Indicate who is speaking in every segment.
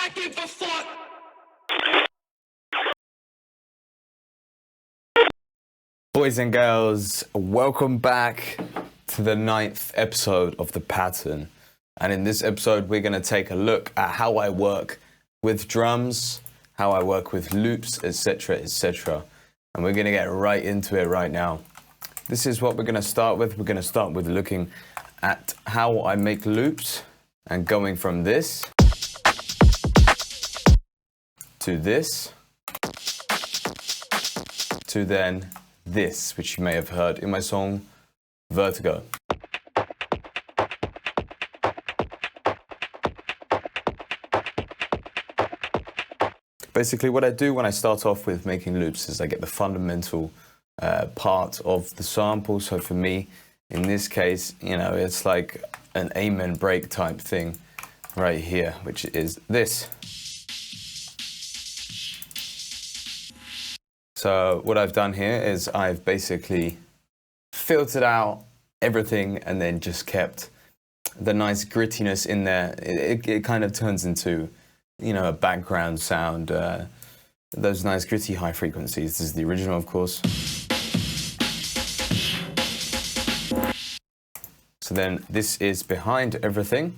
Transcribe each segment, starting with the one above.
Speaker 1: I give a fuck.
Speaker 2: Boys and girls, welcome back to the 9th episode of The Pattern. And in this episode, we're going to take a look at how I work with drums, how I work with loops, etc., etc. And we're going to get right into it right now. This is what we're going to start with. We're going to start with looking at how I make loops and going from this to this to then this, which you may have heard in my song Vertigo. Basically what I do when I start off with making loops is I get the fundamental part of the sample. So for me, in this case, you know, it's like an amen break type thing right here, which is this. So what I've done here is I've basically filtered out everything and then just kept the nice grittiness in there. It kind of turns into, you know, a background sound, those nice gritty high frequencies. This is the original, of course. So then this is behind everything.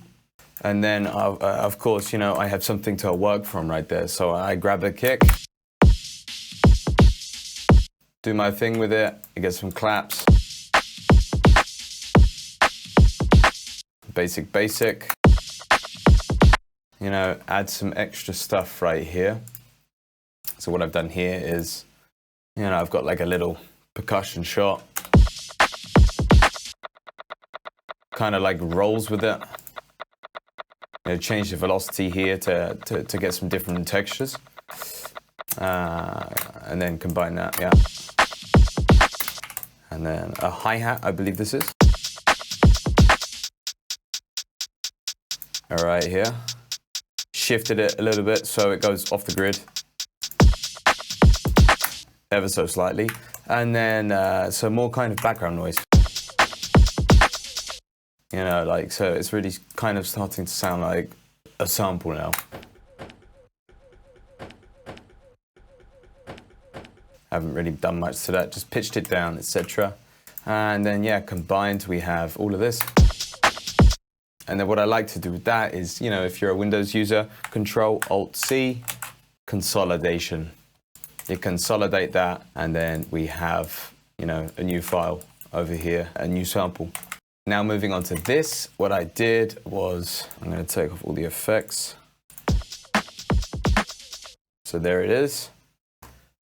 Speaker 2: And then, of course, you know, I have something to work from right there. So I grab a kick, do my thing with it, I get some claps. Basic. You know, add some extra stuff right here. So what I've done here is, you know, I've got like a little percussion shot. Kind of like rolls with it. You know, change the velocity here to get some different textures. And then combine that, yeah. And then a hi-hat, I believe this is. All right, here. Shifted it a little bit so it goes off the grid. Ever so slightly. And then some more kind of background noise. You know, like, so it's really kind of starting to sound like a sample now. Haven't really done much to that, just pitched it down, etc. And then, yeah, combined, we have all of this. And then what I like to do with that is, you know, if you're a Windows user, Control-Alt-C, consolidation. You consolidate that, and then we have, you know, a new file over here, a new sample. Now moving on to this, what I did was, I'm going to take off all the effects. So there it is,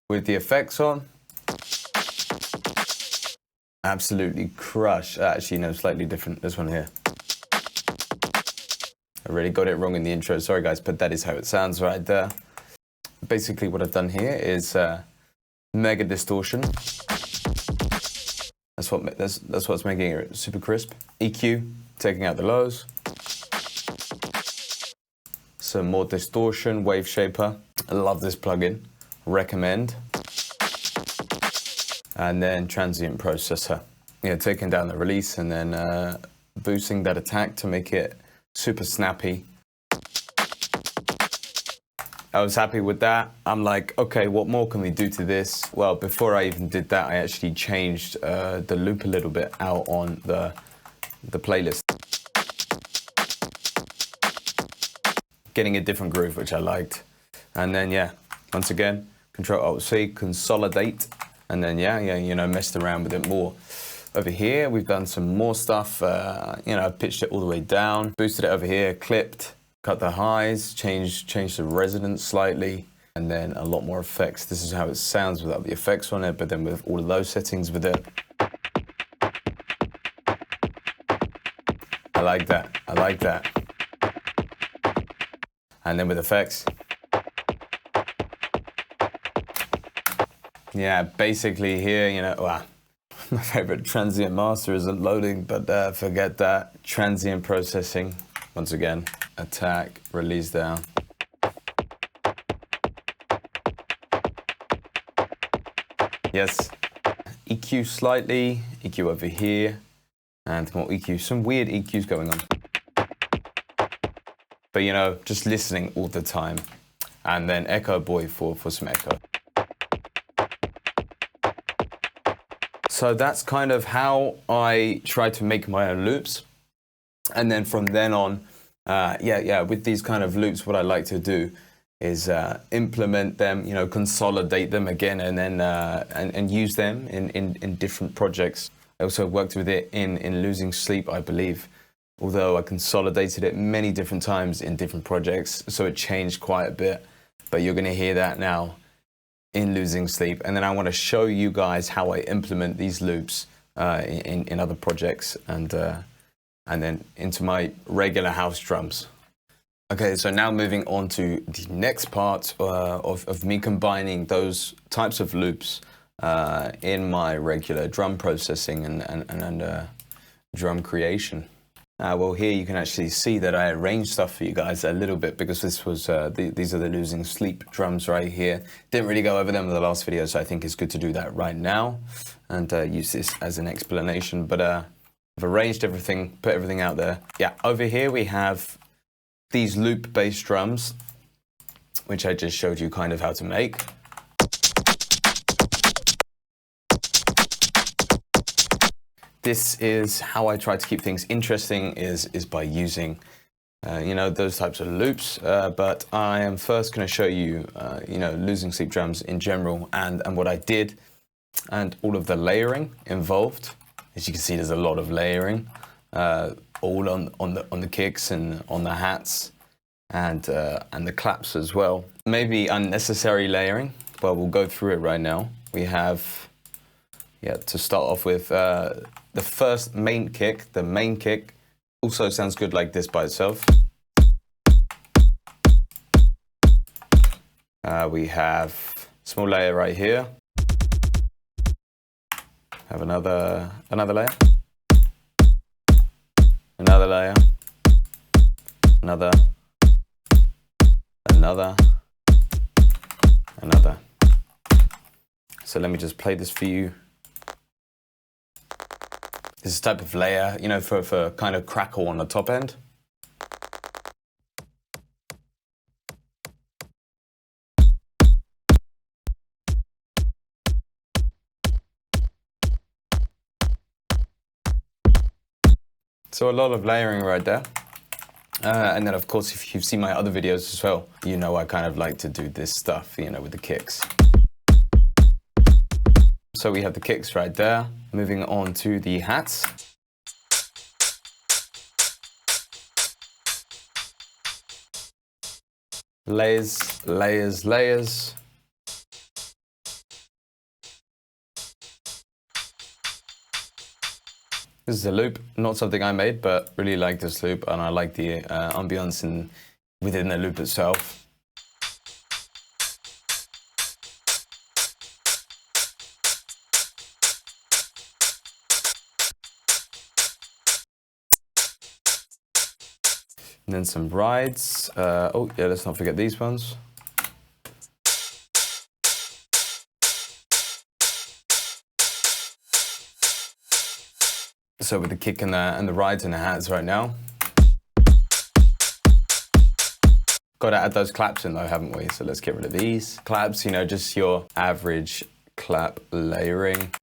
Speaker 2: with the effects on. Absolutely crush. Actually, no, slightly different, this one here. I really got it wrong in the intro, sorry guys, but that is how it sounds right there. Basically what I've done here is mega distortion. That's what's making it super crisp. EQ, taking out the lows. Some more distortion, Wave Shaper. I love this plugin. Recommend. And then Transient Processor. Yeah, taking down the release and then boosting that attack to make it super snappy. I was happy with that. I'm like, okay, what more can we do to this? Well, before I even did that, I actually changed the loop a little bit out on the playlist. Getting a different groove, which I liked. And then, yeah, once again, Control-Alt-C, consolidate. And then, yeah, you know, messed around with it more. Over here, we've done some more stuff. You know, pitched it all the way down, boosted it over here, clipped, cut the highs, changed the resonance slightly, and then a lot more effects. This is how it sounds without the effects on it, but then with all of those settings with it. I like that. And then with effects. Yeah, basically here, you know, well, my favorite transient master isn't loading, but forget that. Transient processing, once again, attack, release down. Yes, EQ slightly, EQ over here, and more EQ, some weird EQs going on. but you know, just listening all the time. And then Echo Boy for some echo. So that's kind of how I try to make my own loops. And then from then on, with these kind of loops, what I like to do is implement them, you know, consolidate them again, and then and use them in different projects. I also worked with it in Losing Sleep, I believe, although I consolidated it many different times in different projects, so it changed quite a bit. But you're going to hear that now in Losing Sleep, and then I want to show you guys how I implement these loops in other projects, and then into my regular house drums. Okay, so now moving on to the next part of me combining those types of loops in my regular drum processing and drum creation. Well, here you can actually see that I arranged stuff for you guys a little bit, because this was these are the Losing Sleep drums right here. Didn't really go over them in the last video, so I think it's good to do that right now and use this as an explanation. But I've arranged everything, put everything out there. Yeah, over here we have these loop-based drums, which I just showed you kind of how to make. This is how I try to keep things interesting, is by using, you know, those types of loops. But I am first going to show you, you know, Losing Sleep drums in general, and what I did, and all of the layering involved. As you can see, there's a lot of layering, all on the kicks and on the hats, and the claps as well. Maybe unnecessary layering, but we'll go through it right now. We have, to start off with, the first main kick. The main kick also sounds good like this by itself. We have small layer right here. Have another layer. Another layer. Another. So let me just play this for you. This is a type of layer, you know, for kind of crackle on the top end. So a lot of layering right there. And then, of course, if you've seen my other videos as well, you know I kind of like to do this stuff, you know, with the kicks. So we have the kicks right there. Moving on to the hats. Layers, layers, layers. This is a loop, not something I made, but really like this loop, and I like the ambience within the loop itself. And then some rides. Oh yeah, let's not forget these ones. So with the kick and the rides and the hats right now. Got to add those claps in though, haven't we? So let's get rid of these. Claps, you know, just your average clap layering.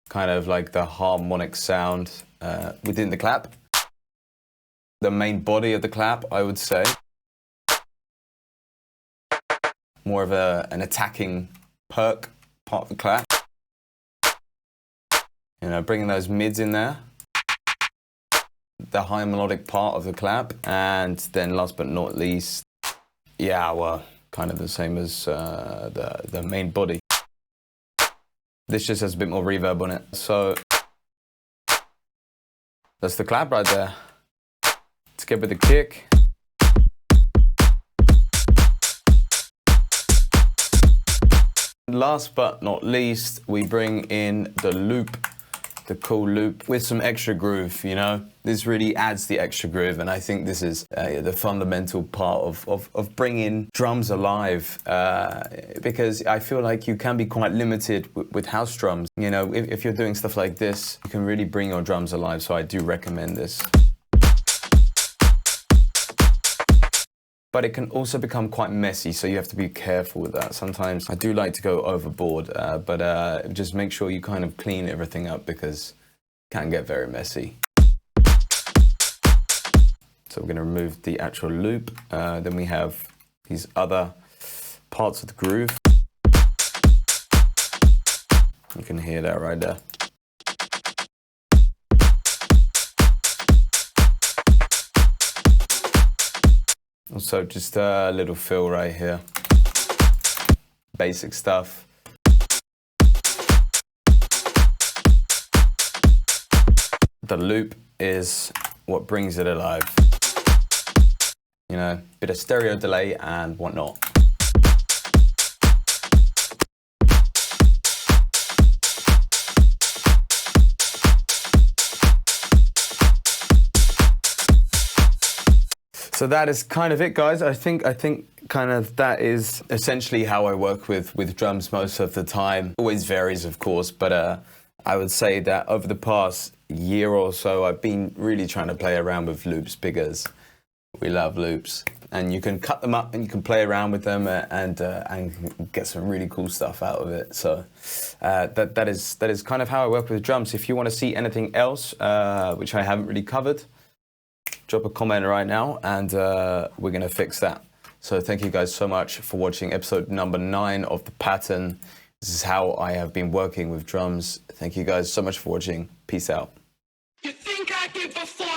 Speaker 2: Kind of like the harmonic sound within the clap. The main body of the clap, I would say. More of an attacking perk part of the clap. You know, bringing those mids in there. The high melodic part of the clap. And then last but not least, yeah, well, kind of the same as the main body. This just has a bit more reverb on it. So that's the clap right there. Let's get with the kick. Last but not least, we bring in the loop, the cool loop with some extra groove, you know. This really adds the extra groove, and I think this is the fundamental part of bringing drums alive, because I feel like you can be quite limited with house drums. You know, if you're doing stuff like this, you can really bring your drums alive, so I do recommend this. but it can also become quite messy, so you have to be careful with that. Sometimes I do like to go overboard, but just make sure you kind of clean everything up because it can get very messy. So we're going to remove the actual loop. Then we have these other parts of the groove. You can hear that right there. Also, just a little fill right here. Basic stuff. The loop is what brings it alive. You know, bit of stereo delay and whatnot. So that is kind of it, guys. I think kind of that is essentially how I work with drums most of the time. Always varies, of course, but I would say that over the past year or so, I've been really trying to play around with loops because we love loops, and you can cut them up and you can play around with them and get some really cool stuff out of it. So that is kind of how I work with drums. If you want to see anything else which I haven't really covered, drop a comment right now and we're going to fix that. So thank you guys so much for watching episode number 9 of The Pattern. This is how I have been working with drums. Thank you guys so much for watching. Peace out. You think I give a fuck?